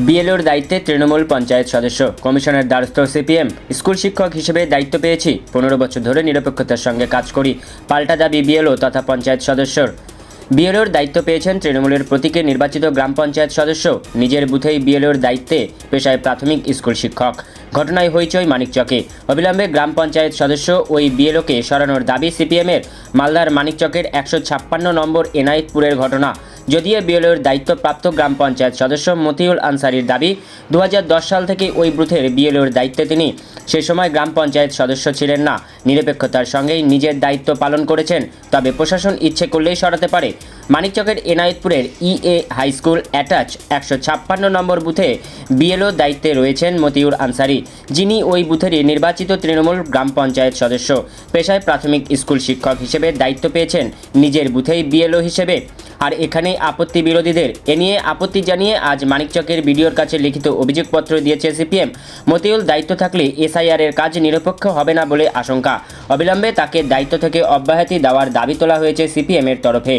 বিএলওর দায়িত্বে তৃণমূল পঞ্চায়েত সদস্য, কমিশনের দ্বারস্থ সিপিএম। স্কুল শিক্ষক হিসেবে দায়িত্ব পেয়েছি, 15 বছর ধরে নিরপেক্ষতার সঙ্গে কাজ করি। পাল্টা দাবি বিএলও তথা পঞ্চায়েত সদস্যর। বিএলওর দায়িত্ব পেয়েছেন তৃণমূলের প্রতীকে নির্বাচিত গ্রাম পঞ্চায়েত সদস্য। নিজের বুথেই বিএলওর দায়িত্বে, পেশায় প্রাথমিক স্কুল শিক্ষক। ঘটনায় হইচই মানিকচকে। অবিলম্বে গ্রাম পঞ্চায়েত সদস্য ওই বিএলওকে সরানোর দাবি সিপিএমের। মালদার মানিকচকের 156 নম্বর এনায়েতপুরের ঘটনা। যদিও বিএলওর দায়িত্বপ্রাপ্ত গ্রাম পঞ্চায়েত সদস্য মতিউল আনসারির দাবি, 2010 সাল থেকে ওই বুথের বিএলওর দায়িত্বে তিনি। সে সময় গ্রাম পঞ্চায়েত সদস্য ছিলেন না, নিরপেক্ষতার সঙ্গেই নিজের দায়িত্ব পালন করেছেন। তবে প্রশাসন ইচ্ছে করলেই সরাতে পারে। মানিকচকের এনায়েতপুরের ইএ হাই স্কুল অ্যাটাচ 156 নম্বর বুথে বিএলও দায়িত্বে রয়েছেন মতিউর আনসারি, যিনি ওই বুথেরই নির্বাচিত তৃণমূল গ্রাম পঞ্চায়েত সদস্য। পেশায় প্রাথমিক স্কুল শিক্ষক হিসেবে দায়িত্ব পেয়েছেন, নিজের বুথেই বিএলও হিসেবে। আর এখানেই আপত্তি বিরোধীদের। এ নিয়ে আপত্তি জানিয়ে আজ মানিকচকের বিডিওর কাছে লিখিত অভিযোগপত্র দিয়েছে সিপিএম। মতিউল দায়িত্ব থাকলে এসআইআরের কাজ নিরপেক্ষ হবে না বলে আশঙ্কা। অবিলম্বে তাকে দায়িত্ব থেকে অব্যাহতি দেওয়ার দাবি তোলা হয়েছে সিপিএমের তরফে।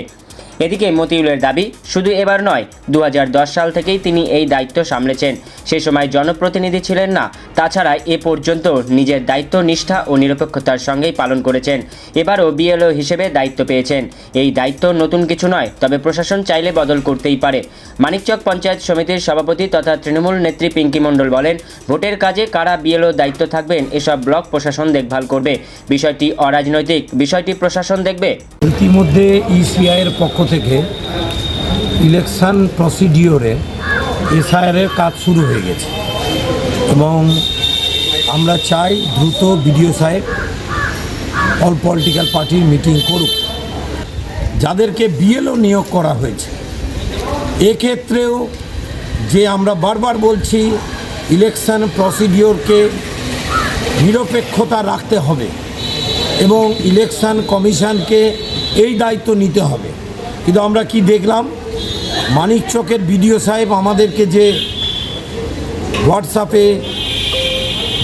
এদিকে মতিউলের দাবি, শুধু এবার নয়, 2010 সাল থেকেই তিনি এই দায়িত্ব সামলেছেন। সে সময় জনপ্রতিনিধি ছিলেন না। তাছাড়া এ পর্যন্ত নিজের দায়িত্ব নিষ্ঠা ও নিরপেক্ষতার সঙ্গেই পালন করেছেন। এবারও বিএলও হিসেবে দায়িত্ব পেয়েছেন। এই দায়িত্ব নতুন কিছু নয়, তবে প্রশাসন চাইলে বদল করতেই পারে। মানিকচক পঞ্চায়েত সমিতির সভাপতি তথা তৃণমূল নেত্রী পিঙ্কি মণ্ডল বলেন, ভোটের কাজে কারা বিএলও দায়িত্ব থাকবেন এসব ব্লক প্রশাসন দেখভাল করবে। বিষয়টি অরাজনৈতিক, বিষয়টি প্রশাসন দেখবে। ইতিমধ্যে ইসিআইয়ের পক্ষ থেকে ইলেকশন প্রসিডিওরে এসআইআরের কাজ শুরু হয়ে গেছে এবং আমরা চাই দ্রুত বিডিও সাহেব অল পলিটিক্যাল পার্টির মিটিং করুক। যাদেরকে বিএলও নিয়োগ করা হয়েছে, এক্ষেত্রেও যে আমরা বারবার বলছি ইলেকশন প্রসিডিওরকে নিরপেক্ষতা রাখতে হবে এবং ইলেকশন কমিশনকে এই দায়িত্ব নিতে হবে। কিন্তু আমরা কি দেখলাম, মানিকচকের বিডিও সাহেব আমাদেরকে যে হোয়াটসঅ্যাপে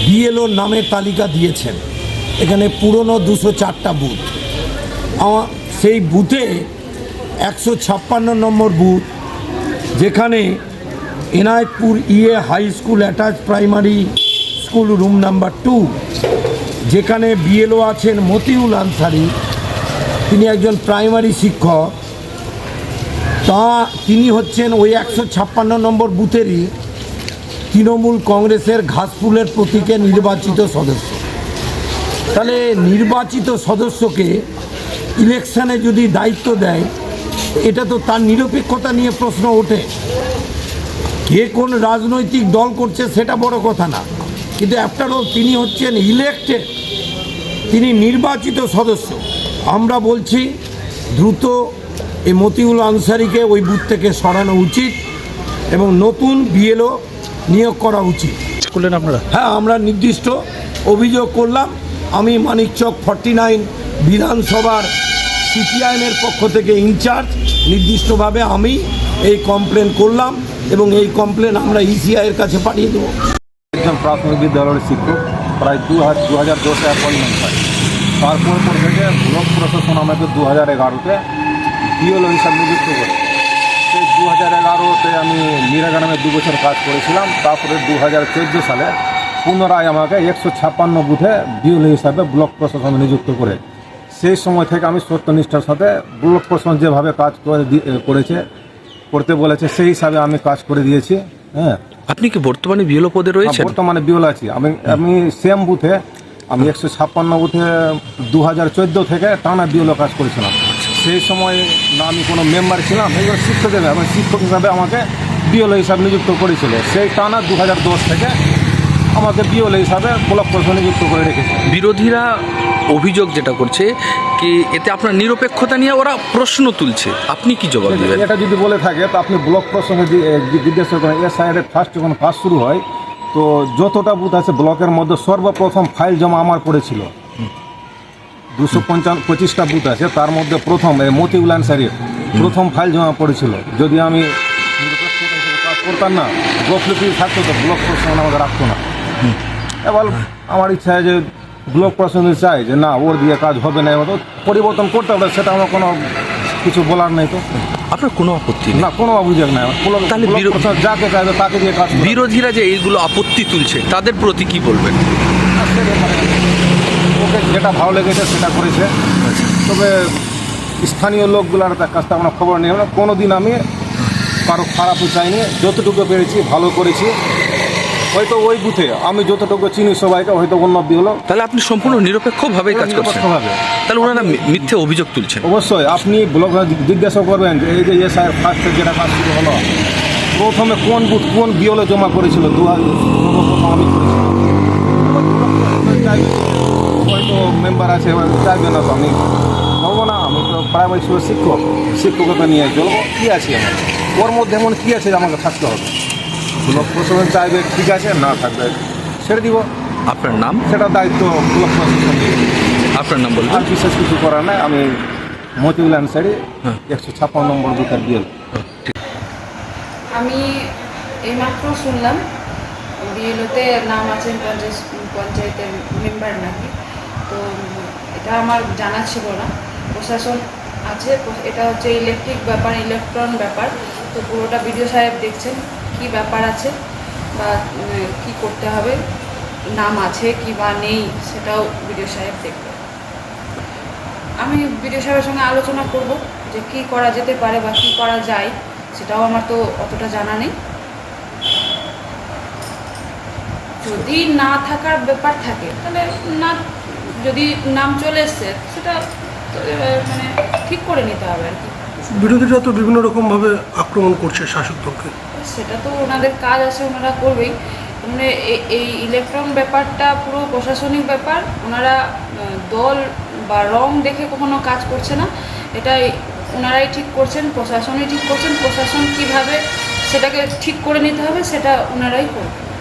বিএলওর নামের তালিকা দিয়েছেন, এখানে পুরনো 204টা বুথ। সেই বুথে 156 নম্বর বুথ, যেখানে এনায়েতপুর ইএ high school attach primary school room number 2, যেখানে বিএলও আছেন মতিউল আনসারি, তিনি একজন প্রাইমারি শিক্ষক। তিনি হচ্ছেন ওই 156 নম্বর বুথেরই তৃণমূল কংগ্রেসের ঘাসফুলের প্রতীকে নির্বাচিত সদস্য। তাহলে নির্বাচিত সদস্যকে ইলেকশনে যদি দায়িত্ব দেয়, এটা তো তার নিরপেক্ষতা নিয়ে প্রশ্ন ওঠে। কে কোন রাজনৈতিক দল করছে সেটা বড় কথা না, কিন্তু আফটার অল তিনি হচ্ছেন ইলেক্টেড, তিনি নির্বাচিত সদস্য। আমরা বলছি দ্রুত এই মতিউল আনসারিকে ওই বুথ থেকে সরানো উচিত এবং নতুন বিএলও নিয়োগ করা উচিত। করলেন আপনারা? হ্যাঁ, আমরা নির্দিষ্ট অভিযোগ করলাম। আমি মানিকচক 49 বিধানসভার সিপিআইএমের পক্ষ থেকে ইনচার্জ, নির্দিষ্টভাবে আমি এই কমপ্লেন করলাম এবং এই কমপ্লেন আমরা ইসিআইয়ের কাছে পাঠিয়ে দেবো। একজন প্রাথমিক বিদ্যালয়ের শিক্ষক, প্রায় 2010-এ অ্যাপয়েন্টমেন্ট হয়। তারপর থেকে ব্লক প্রশাসন আমাকে 2011-তে বিএলও হিসাবে নিযুক্ত করে। সেই 2011-তে আমি মিরাগ্রামে 2 বছর কাজ করেছিলাম। তারপরে 2014 সালে পুনরায় আমাকে 156 বুথে বিএলও হিসাবে ব্লক প্রশাসন নিযুক্ত করে। সেই সময় থেকে আমি সত্যনিষ্ঠার সাথে ব্লক প্রশাসন যেভাবে কাজ করতে বলেছে সেই হিসাবে আমি কাজ করে দিয়েছি। হ্যাঁ। আপনি কি বর্তমানে বিএলও পদে রয়েছেন? বর্তমানে বিএলও আছি। আমি সেম বুথে, আমি 156 বুথে 2014 থেকে টানা বিএলও কাজ করেছিলাম। সেই সময় না আমি কোনো মেম্বার ছিলাম, এইবার শিক্ষক হিসাবে আমাকে বিএলও হিসাবে নিযুক্ত করেছিল। সেই টানা 2010 থেকে আমাকে বিএলও হিসাবে ব্লক প্রশাসন নিযুক্ত করে রেখেছে। বিরোধীরা অভিযোগ যেটা করছে কি এতে আপনার নিরপেক্ষতা নিয়ে ওরা প্রশ্ন তুলছে, আপনি কি জবাব দেবেন? এটা যদি বলে থাকে তো আপনি ব্লক প্রশাসনে জিজ্ঞাসা করেন। এসআইআরের ফার্স্ট যখন কাজ শুরু হয়, তো যতটা বুথ আছে ব্লকের মধ্যে সর্বপ্রথম ফাইল জমা আমার পড়েছিল। 225টা বুথ আছে, তার মধ্যে প্রথম মতিউল আনসারির প্রথম ফাইল জমা পড়েছিল। যদি আমি নিরপেক্ষতা হিসেবে কাজ করতাম না, গফলতি থাকতো, তো ব্লক প্রশাসন আমাদের রাখতো না। এবার আমার ইচ্ছা যে ব্লক প্রশাসন চাই যে না, ওর দিয়ে কাজ হবে না, এবার পরিবর্তন করতে হবে, সেটা আমার কোনো কিছু বলার নেই। তো আপনার কোনো আপত্তি নেই? না, কোনো অভিযোগ নাই। তাহলে বিরো- যাকে চাইবে তাকে দিয়ে কাজ করবে। বিরোধীরা যে এইগুলো আপত্তি তুলছে তাদের প্রতি কি বলবেন? ওকে যেটা ভালো লেগেছে সেটা করেছে। তবে স্থানীয় লোকগুলার কাছ থেকে আমরা খবর নিই, আমরা কোনো দিন আমি কারো খারাপও চাইনি, যতটুকু পেরেছি ভালো করেছি। হয়তো ওই বুথে আমি যতটুকু চিনি সবাইকে, হয়তো উন্নতি হলো। তাহলে আপনি সম্পূর্ণ নিরপেক্ষভাবেই কাজ করছেন? নিরপেক্ষভাবে। তাহলে ওনারা মিথ্যে অভিযোগ তুলছেন? অবশ্যই আপনি ব্লক জিজ্ঞাসা করবেন যে এই যে এসআই ফার্স্টে যেটা কাজ শুরু হলো, প্রথমে কোন বুথ কোন বিওলে জমা করেছিল, সর্বপ্রথম আমি করেছিলাম। হয়তো মেম্বার আছে, চাইবে না, তো আমি বলবো না। আমি তো প্রাইমারি স্কুলের শিক্ষক, শিক্ষকতা নিয়ে চলবো। কী আছে আমার ওর মধ্যে, এমন কী আছে যে আমাকে থাকতে হবে? ব্লক প্রশাসন চাইবে, ঠিক আছে, না থাকবে ছেড়ে দিব। আপনার নাম? সেটা দায়িত্ব ব্লক প্রশাসন। আপনার নাম বলবেন? আর বিশেষ কিছু করার নাই। আমি মতিউল আনসারি, হ্যাঁ। 156 নম্বর বুথের বিএল। আমি এইমাত্র শুনলাম বিএলওতে নাম আছে পঞ্চায়েতের মেম্বার নাকি। তো এটা আমার জানা ছিল না। প্রশাসন আছে, এটা হচ্ছে ইলেকট্রিক ব্যাপার, ইলেকট্রন ব্যাপার। তো পুরোটা বিডিও সাহেব দেখছেন কি ব্যাপার আছে বা কি করতে হবে, নাম আছে কি বা নেই, সেটাও বিডিও সাহেব দেখবে। আমি বিডিও সাহেবের সঙ্গে আলোচনা করব যে কি করা যেতে পারে বা কি করা যায়, সেটাও আমার তো অতটা জানা নেই। যদি না থাকার ব্যাপার থাকে তাহলে না, যদি নাম চলে এসছে সেটা মানে ঠিক করে নিতে হবে আর কি। বিরোধীরা তো বিভিন্ন রকমভাবে আক্রমণ করছে শাসক দলকে। সেটা তো ওনাদের কাজ আছে, ওনারা করবেই। মানে এই ইলেকট্রন ব্যাপারটা পুরো প্রশাসনিক ব্যাপার। ওনারা দল বা রং দেখে কখনো কাজ করছে না, এটাই ওনারাই ঠিক করছেন, প্রশাসনই ঠিক করছেন। প্রশাসন কিভাবে সেটাকে ঠিক করে নিতে হবে সেটা ওনারাই করবেন।